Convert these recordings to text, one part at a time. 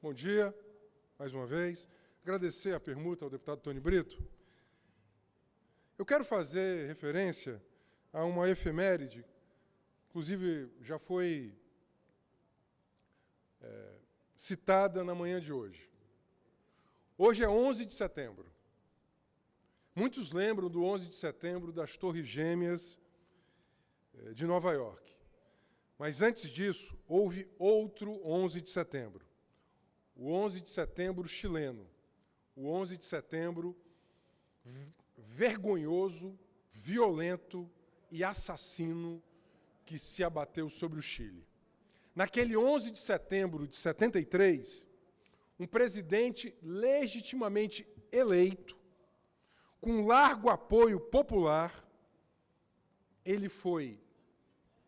Bom dia, mais uma vez. Agradecer a permuta ao deputado Tony Brito. Eu quero fazer referência a uma efeméride, inclusive já foi citada na manhã de hoje. Hoje é 11 de setembro. Muitos lembram do 11 de setembro das Torres Gêmeas de Nova York. Mas antes disso, houve outro 11 de setembro. O 11 de setembro chileno. O 11 de setembro vergonhoso, violento e assassino que se abateu sobre o Chile. Naquele 11 de setembro de 73, um presidente legitimamente eleito, com largo apoio popular, ele foi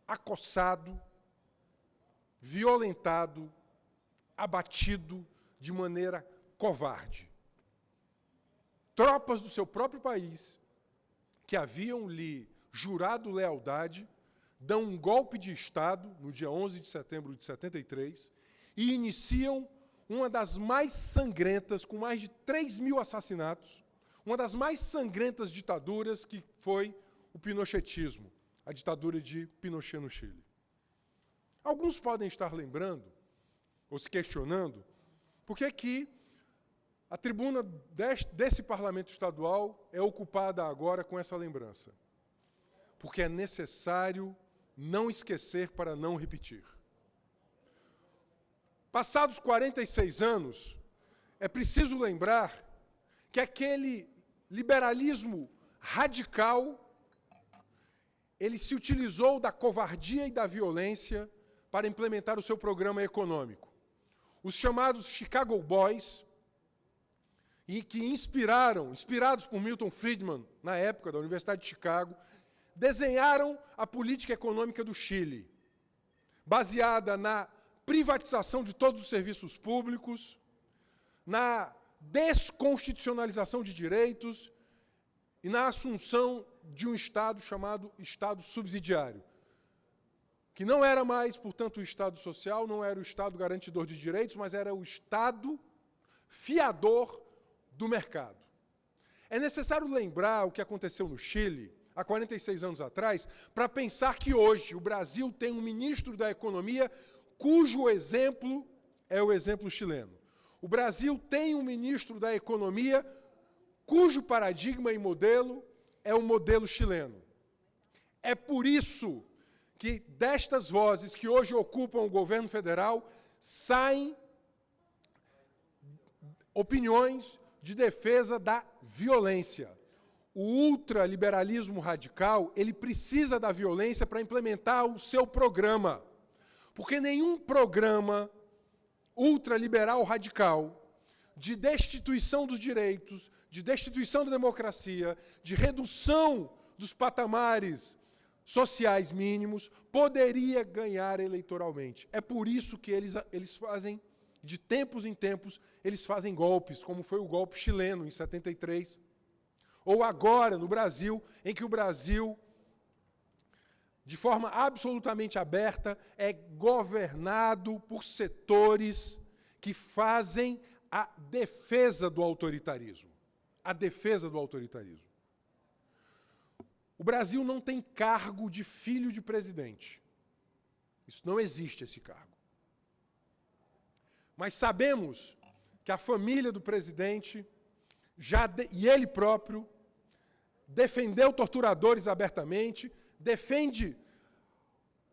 acossado, violentado, abatido de maneira covarde. Tropas do seu próprio país, que haviam lhe jurado lealdade, dão um golpe de Estado no dia 11 de setembro de 73 e iniciam uma das mais sangrentas, com mais de 3.000 assassinatos, uma das mais sangrentas ditaduras, que foi o pinochetismo, a ditadura de Pinochet no Chile. Alguns podem estar lembrando, ou se questionando, por que a tribuna desse parlamento estadual é ocupada agora com essa lembrança. Porque é necessário não esquecer para não repetir. Passados 46 anos, é preciso lembrar que aquele liberalismo radical, ele se utilizou da covardia e da violência para implementar o seu programa econômico. Os chamados Chicago Boys, e que inspirados por Milton Friedman, na época da Universidade de Chicago, desenharam a política econômica do Chile, baseada na privatização de todos os serviços públicos, na desconstitucionalização de direitos e na assunção de um Estado chamado Estado subsidiário, que não era mais, portanto, o Estado social, não era o Estado garantidor de direitos, mas era o Estado fiador do mercado. É necessário lembrar o que aconteceu no Chile, há 46 anos atrás, para pensar que hoje o Brasil tem um ministro da Economia cujo exemplo é o exemplo chileno. O Brasil tem um ministro da Economia cujo paradigma e modelo é o modelo chileno. É por isso que destas vozes que hoje ocupam o governo federal saem opiniões de defesa da violência. O ultraliberalismo radical, ele precisa da violência para implementar o seu programa. Porque nenhum programa ultraliberal radical de destituição dos direitos, de destituição da democracia, de redução dos patamares sociais mínimos, poderia ganhar eleitoralmente. É por isso que eles fazem, de tempos em tempos, eles fazem golpes, como foi o golpe chileno, em 73. Ou agora, no Brasil, em que o Brasil, de forma absolutamente aberta, é governado por setores que fazem a defesa do autoritarismo. A defesa do autoritarismo. O Brasil não tem cargo de filho de presidente. Isso não existe, esse cargo. Mas sabemos que a família do presidente, e ele próprio, defendeu torturadores abertamente, defende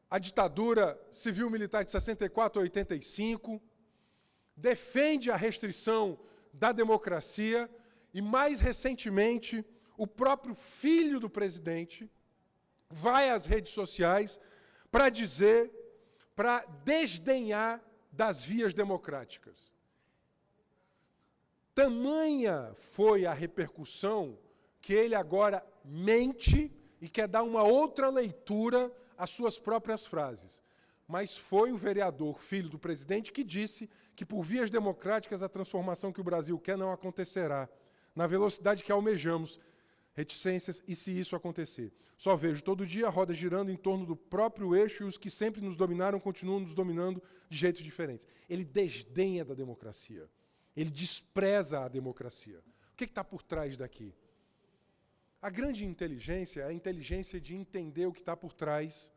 a ditadura civil-militar de 64 a 85, defende a restrição da democracia e, mais recentemente, o próprio filho do presidente vai às redes sociais para dizer, para desdenhar das vias democráticas. Tamanha foi a repercussão que ele agora mente e quer dar uma outra leitura às suas próprias frases. Mas foi o vereador, filho do presidente, que disse que, por vias democráticas, a transformação que o Brasil quer não acontecerá, na velocidade que almejamos, reticências e se isso acontecer. Só vejo todo dia a roda girando em torno do próprio eixo e os que sempre nos dominaram continuam nos dominando de jeitos diferentes. Ele desdenha da democracia. Ele despreza a democracia. O que está por trás daqui? A grande inteligência é a inteligência de entender o que está por trás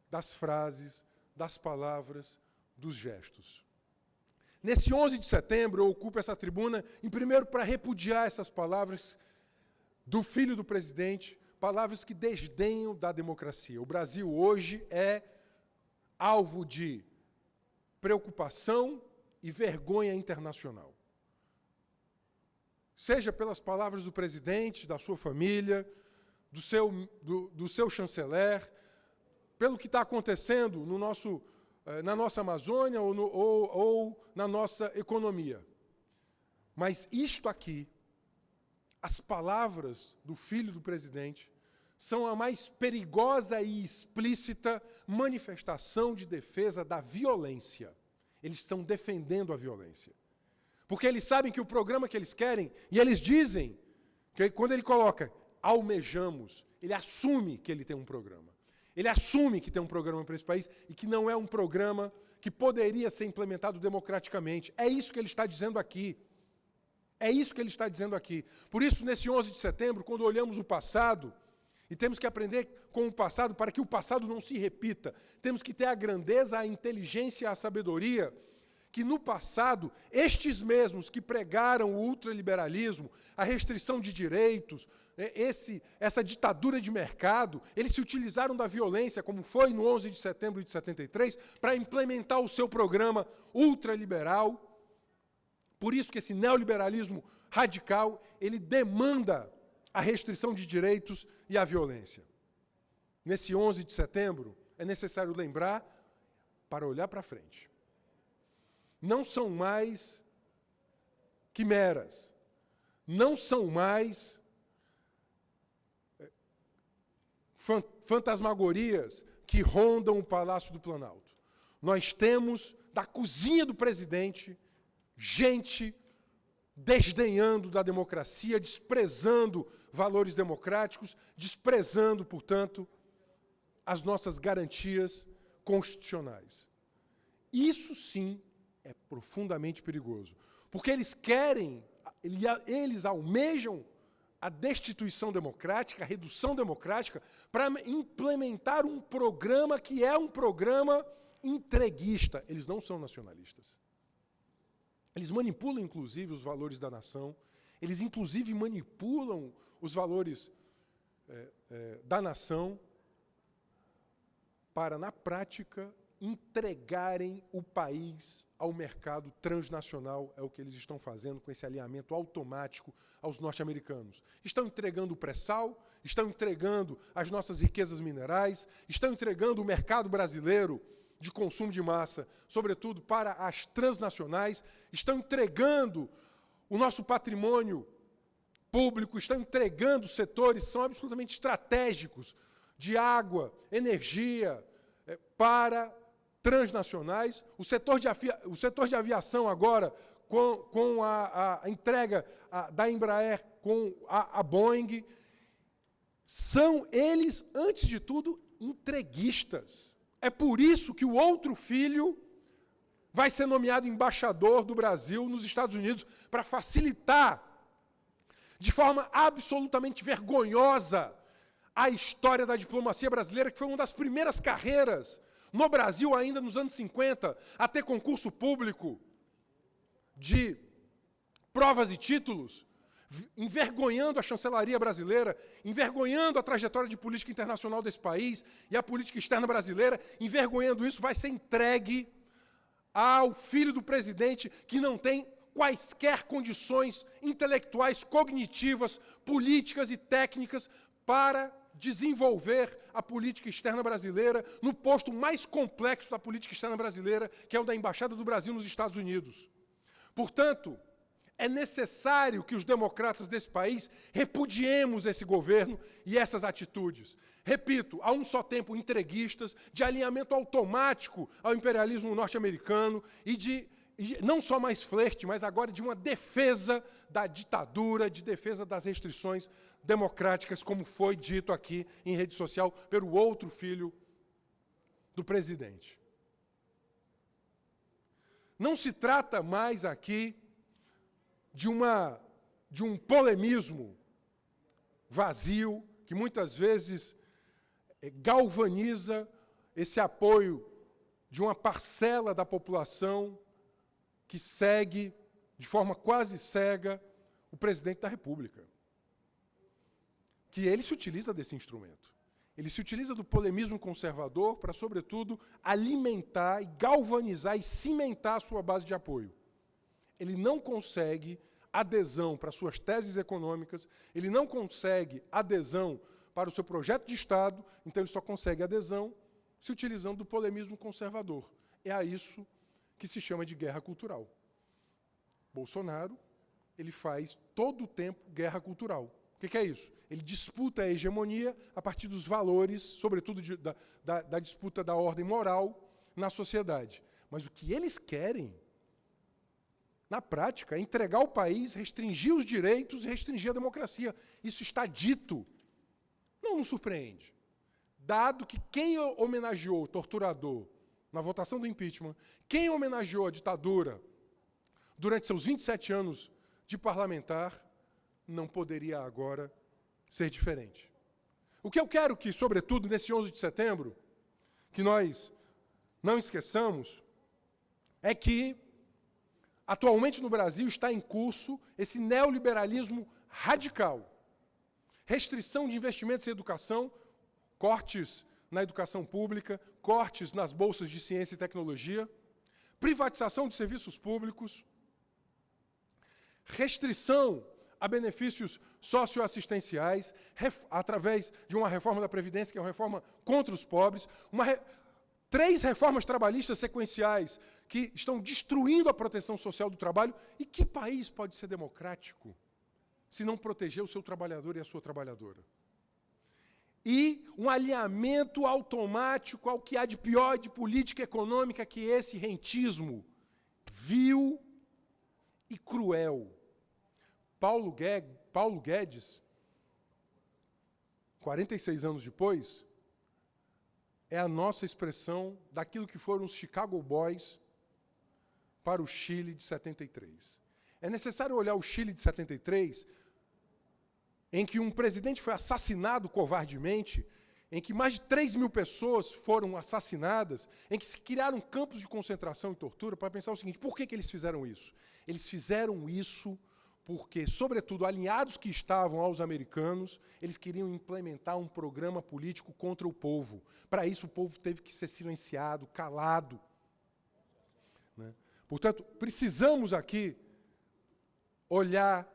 das frases, das palavras, dos gestos. Nesse 11 de setembro, eu ocupo essa tribuna, em primeiro, para repudiar essas palavras do filho do presidente, palavras que desdenham da democracia. O Brasil hoje é alvo de preocupação e vergonha internacional. Seja pelas palavras do presidente, da sua família, do seu chanceler, pelo que está acontecendo no na nossa Amazônia ou na nossa economia. Mas isto aqui, as palavras do filho do presidente, são a mais perigosa e explícita manifestação de defesa da violência. Eles estão defendendo a violência. Porque eles sabem que o programa que eles querem, e eles dizem, que quando ele coloca almejamos, ele assume que ele tem um programa. Ele assume que tem um programa para esse país e que não é um programa que poderia ser implementado democraticamente. É isso que ele está dizendo aqui. É isso que ele está dizendo aqui. Por isso, nesse 11 de setembro, quando olhamos o passado, e temos que aprender com o passado para que o passado não se repita, temos que ter a grandeza, a inteligência, a sabedoria, que no passado, estes mesmos que pregaram o ultraliberalismo, a restrição de direitos, essa ditadura de mercado, eles se utilizaram da violência, como foi no 11 de setembro de 73, para implementar o seu programa ultraliberal. Por isso que esse neoliberalismo radical, ele demanda a restrição de direitos e a violência. Nesse 11 de setembro, é necessário lembrar para olhar para frente. Não são mais quimeras, não são mais fantasmagorias que rondam o Palácio do Planalto. Nós temos, da cozinha do presidente, gente desdenhando da democracia, desprezando valores democráticos, desprezando, portanto, as nossas garantias constitucionais. Isso, sim, é profundamente perigoso. Porque eles querem, eles almejam a destituição democrática, a redução democrática, para implementar um programa que é um programa entreguista. Eles não são nacionalistas. Eles manipulam, inclusive, os valores da nação. Eles, inclusive, manipulam os valores da nação para, na prática, entregarem o país ao mercado transnacional. É o que eles estão fazendo com esse alinhamento automático aos norte-americanos. Estão entregando o pré-sal, estão entregando as nossas riquezas minerais, estão entregando o mercado brasileiro de consumo de massa, sobretudo para as transnacionais, estão entregando o nosso patrimônio público, estão entregando setores que são absolutamente estratégicos de água, energia, para transnacionais. O setor de aviação agora, com a entrega da Embraer com a Boeing, são eles, antes de tudo, entreguistas. É por isso que o outro filho vai ser nomeado embaixador do Brasil nos Estados Unidos para facilitar, de forma absolutamente vergonhosa, a história da diplomacia brasileira, que foi uma das primeiras carreiras no Brasil, ainda nos anos 50, a ter concurso público de provas e títulos, envergonhando a chancelaria brasileira, envergonhando a trajetória de política internacional desse país e a política externa brasileira, envergonhando isso, vai ser entregue ao filho do presidente que não tem quaisquer condições intelectuais, cognitivas, políticas e técnicas para desenvolver a política externa brasileira no posto mais complexo da política externa brasileira, que é o da Embaixada do Brasil nos Estados Unidos. Portanto, é necessário que os democratas desse país repudiemos esse governo e essas atitudes. Repito, a um só tempo entreguistas, de alinhamento automático ao imperialismo norte-americano e de não só mais flerte, mas agora de uma defesa da ditadura, de defesa das restrições democráticas, como foi dito aqui em rede social pelo outro filho do presidente. Não se trata mais aqui de um polemismo vazio, que muitas vezes galvaniza esse apoio de uma parcela da população que segue, de forma quase cega, o presidente da República. Que ele se utiliza desse instrumento. Ele se utiliza do polemismo conservador para, sobretudo, alimentar e galvanizar e cimentar a sua base de apoio. Ele não consegue adesão para suas teses econômicas, ele não consegue adesão para o seu projeto de Estado, então ele só consegue adesão se utilizando do polemismo conservador. É a isso que se chama de guerra cultural. Bolsonaro, ele faz todo o tempo guerra cultural. O que é isso? Ele disputa a hegemonia a partir dos valores, sobretudo da disputa da ordem moral na sociedade. Mas o que eles querem, na prática, é entregar o país, restringir os direitos e restringir a democracia. Isso está dito. Não nos surpreende. Dado que quem homenageou o torturador na votação do impeachment, quem homenageou a ditadura durante seus 27 anos de parlamentar, não poderia agora ser diferente. O que eu quero que, sobretudo, nesse 11 de setembro, que nós não esqueçamos, é que, atualmente no Brasil, está em curso esse neoliberalismo radical. Restrição de investimentos em educação, cortes na educação pública, cortes nas bolsas de ciência e tecnologia, privatização de serviços públicos, restrição a benefícios socioassistenciais, através de uma reforma da Previdência, que é uma reforma contra os pobres, 3 reformas trabalhistas sequenciais que estão destruindo a proteção social do trabalho. E que país pode ser democrático se não proteger o seu trabalhador e a sua trabalhadora? E um alinhamento automático ao que há de pior de política econômica, que é esse rentismo vil e cruel. Paulo Guedes, 46 anos depois, é a nossa expressão daquilo que foram os Chicago Boys para o Chile de 73. É necessário olhar o Chile de 73, em que um presidente foi assassinado covardemente, em que mais de 3.000 pessoas foram assassinadas, em que se criaram campos de concentração e tortura, para pensar o seguinte: por que eles fizeram isso? Eles fizeram isso porque, sobretudo, alinhados que estavam aos americanos, eles queriam implementar um programa político contra o povo. Para isso, o povo teve que ser silenciado, calado. Né? Portanto, precisamos aqui olhar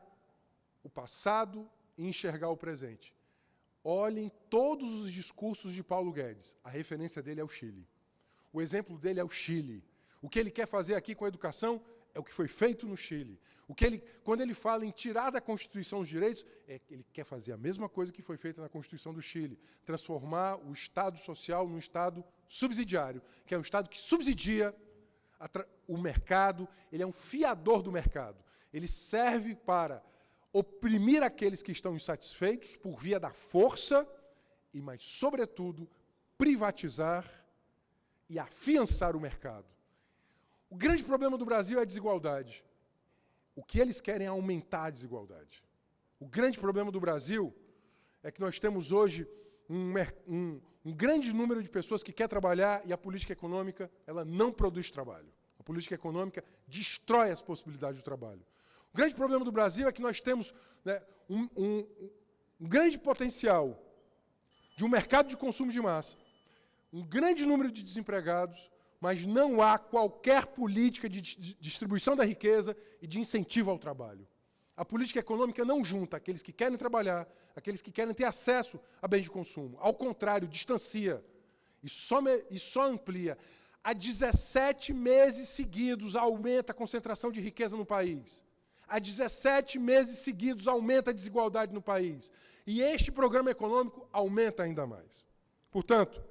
o passado e enxergar o presente. Olhem todos os discursos de Paulo Guedes. A referência dele é o Chile. O exemplo dele é o Chile. O que ele quer fazer aqui com a educação é o que foi feito no Chile. Quando ele fala em tirar da Constituição os direitos, ele quer fazer a mesma coisa que foi feita na Constituição do Chile, transformar o Estado social num Estado subsidiário, que é um Estado que subsidia o mercado, ele é um fiador do mercado. Ele serve para oprimir aqueles que estão insatisfeitos por via da força, mas, sobretudo, privatizar e afiançar o mercado. O grande problema do Brasil é a desigualdade. O que eles querem é aumentar a desigualdade. O grande problema do Brasil é que nós temos hoje um grande número de pessoas que quer trabalhar e a política econômica ela não produz trabalho. A política econômica destrói as possibilidades de trabalho. O grande problema do Brasil é que nós temos, né, um grande potencial de um mercado de consumo de massa, um grande número de desempregados, mas não há qualquer política de distribuição da riqueza e de incentivo ao trabalho. A política econômica não junta aqueles que querem trabalhar, aqueles que querem ter acesso a bens de consumo. Ao contrário, distancia e só amplia. Há 17 meses seguidos aumenta a concentração de riqueza no país. Há 17 meses seguidos aumenta a desigualdade no país. E este programa econômico aumenta ainda mais. Portanto,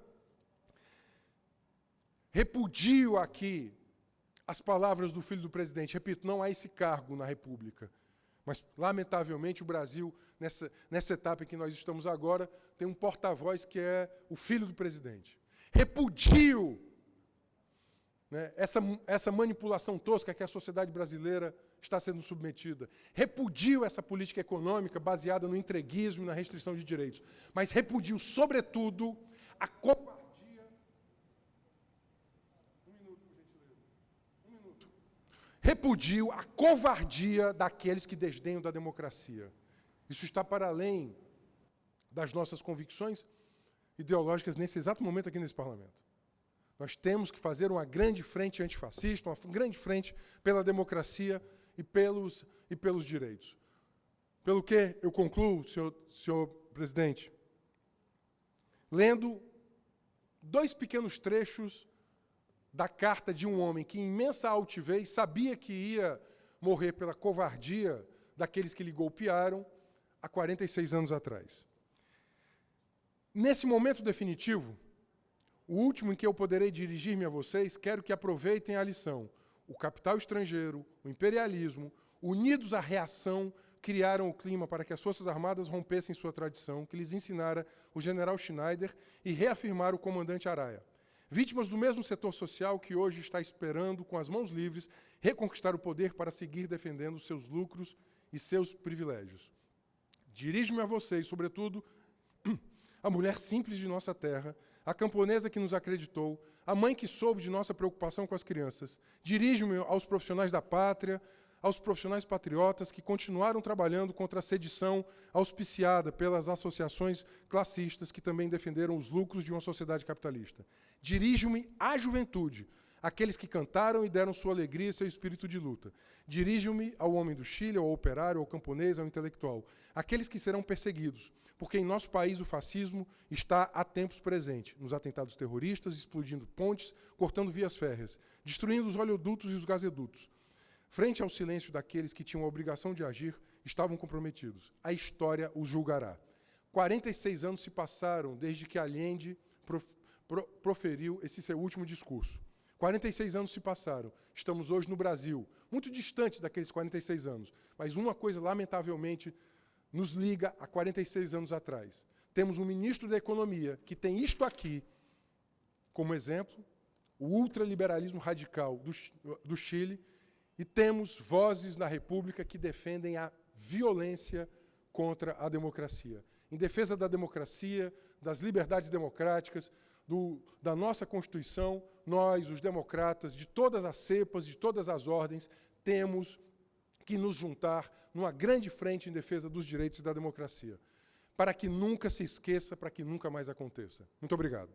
repudio aqui as palavras do filho do presidente. Repito, não há esse cargo na República. Mas, lamentavelmente, o Brasil, nessa etapa em que nós estamos agora, tem um porta-voz que é o filho do presidente. Repudio, né, essa manipulação tosca que a sociedade brasileira está sendo submetida. Repudio essa política econômica baseada no entreguismo e na restrição de direitos. Mas repudio, sobretudo, a covardia. Repudio a covardia daqueles que desdenham da democracia. Isso está para além das nossas convicções ideológicas nesse exato momento aqui nesse parlamento. Nós temos que fazer uma grande frente antifascista, uma grande frente pela democracia e pelos direitos. Pelo que eu concluo, senhor presidente, lendo 2 pequenos trechos da carta de um homem que, em imensa altivez, sabia que ia morrer pela covardia daqueles que lhe golpearam há 46 anos atrás. Nesse momento definitivo, o último em que eu poderei dirigir-me a vocês, quero que aproveitem a lição. O capital estrangeiro, o imperialismo, unidos à reação, criaram o clima para que as Forças Armadas rompessem sua tradição, que lhes ensinara o general Schneider e reafirmara o comandante Araya. Vítimas do mesmo setor social que hoje está esperando, com as mãos livres, reconquistar o poder para seguir defendendo seus lucros e seus privilégios. Dirijo-me a vocês, sobretudo, a mulher simples de nossa terra, a camponesa que nos acreditou, a mãe que soube de nossa preocupação com as crianças. Dirijo-me aos profissionais da pátria, aos profissionais patriotas que continuaram trabalhando contra a sedição auspiciada pelas associações classistas que também defenderam os lucros de uma sociedade capitalista. Dirijo-me à juventude, aqueles que cantaram e deram sua alegria e seu espírito de luta. Dirijo-me ao homem do Chile, ao operário, ao camponês, ao intelectual, aqueles que serão perseguidos, porque em nosso país o fascismo está há tempos presente, nos atentados terroristas, explodindo pontes, cortando vias férreas, destruindo os oleodutos e os gasodutos. Frente ao silêncio daqueles que tinham a obrigação de agir, estavam comprometidos. A história os julgará. 46 anos se passaram desde que Allende proferiu esse seu último discurso. 46 anos se passaram. Estamos hoje no Brasil, muito distante daqueles 46 anos. Mas uma coisa, lamentavelmente, nos liga a 46 anos atrás. Temos um ministro da Economia que tem isto aqui como exemplo, o ultraliberalismo radical do Chile, e temos vozes na República que defendem a violência contra a democracia. Em defesa da democracia, das liberdades democráticas, da nossa Constituição, nós, os democratas, de todas as cepas, de todas as ordens, temos que nos juntar numa grande frente em defesa dos direitos e da democracia, para que nunca se esqueça, para que nunca mais aconteça. Muito obrigado.